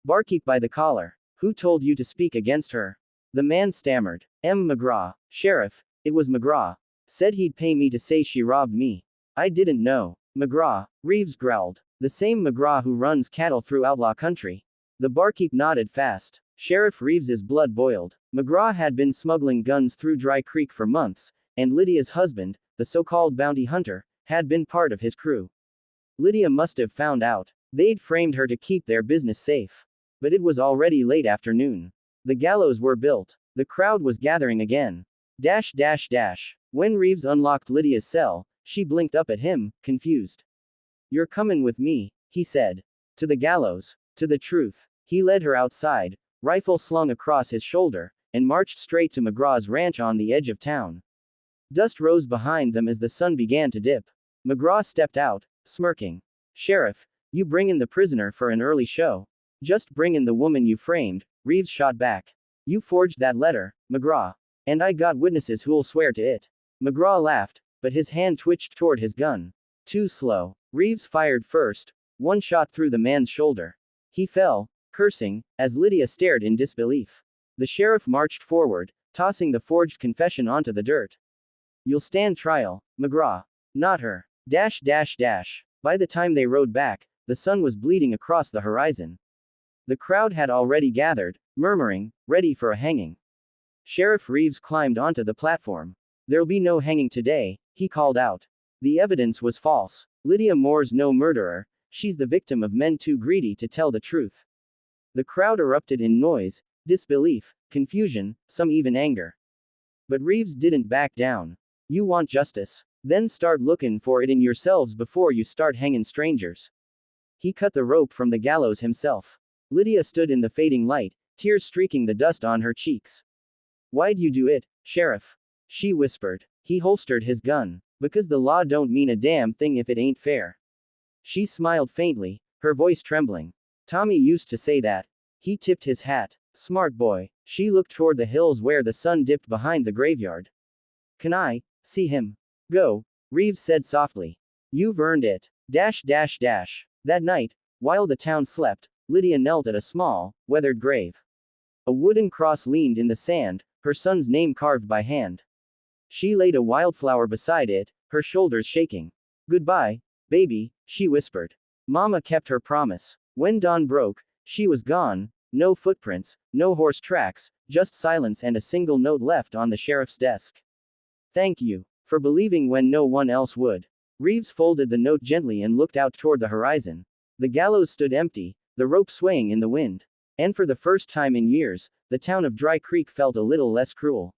Barkeep by the collar. Who told you to speak against her? The man stammered. McGraw. Sheriff, it was McGraw. Said he'd pay me to say she robbed me. I didn't know. McGraw, Reeves growled. The same McGraw who runs cattle through outlaw country. The barkeep nodded fast. Sheriff Reeves's blood boiled. McGraw had been smuggling guns through Dry Creek for months, and Lydia's husband, the so-called bounty hunter, had been part of his crew. Lydia must have found out. They'd framed her to keep their business safe. But it was already late afternoon. The gallows were built. The crowd was gathering again. Dash dash dash. When Reeves unlocked Lydia's cell, she blinked up at him, confused. You're comin' with me, he said. To the gallows. To the truth. He led her outside, rifle slung across his shoulder, and marched straight to McGraw's ranch on the edge of town. Dust rose behind them as the sun began to dip. McGraw stepped out, smirking. Sheriff, you bringin' the prisoner for an early show? Just bringin' the woman you framed, Reeves shot back. You forged that letter, McGraw. And I got witnesses who'll swear to it. McGraw laughed, but his hand twitched toward his gun. Too slow. Reeves fired first. One shot through the man's shoulder. He fell, cursing, as Lydia stared in disbelief. The sheriff marched forward, tossing the forged confession onto the dirt. You'll stand trial, McGraw. Not her. Dash dash dash. By the time they rode back, the sun was bleeding across the horizon. The crowd had already gathered, murmuring, ready for a hanging. Sheriff Reeves climbed onto the platform. There'll be no hanging today, he called out. The evidence was false. Lydia Moore's no murderer, she's the victim of men too greedy to tell the truth. The crowd erupted in noise, disbelief, confusion, some even anger. But Reeves didn't back down. You want justice? Then start looking for it in yourselves before you start hanging strangers. He cut the rope from the gallows himself. Lydia stood in the fading light, tears streaking the dust on her cheeks. Why'd you do it, Sheriff? She whispered. He holstered his gun. Because the law don't mean a damn thing if it ain't fair. She smiled faintly, her voice trembling. Tommy used to say that. He tipped his hat. Smart boy. She looked toward the hills where the sun dipped behind the graveyard. Can I see him? Go, Reeves said softly. You've earned it. Dash dash dash. That night, while the town slept, Lydia knelt at a small, weathered grave. A wooden cross leaned in the sand, her son's name carved by hand. She laid a wildflower beside it, her shoulders shaking. Goodbye, baby, she whispered. Mama kept her promise. When dawn broke, she was gone, no footprints, no horse tracks, just silence and a single note left on the sheriff's desk. Thank you for believing when no one else would. Reeves folded the note gently and looked out toward the horizon. The gallows stood empty, the rope swaying in the wind. And for the first time in years, the town of Dry Creek felt a little less cruel.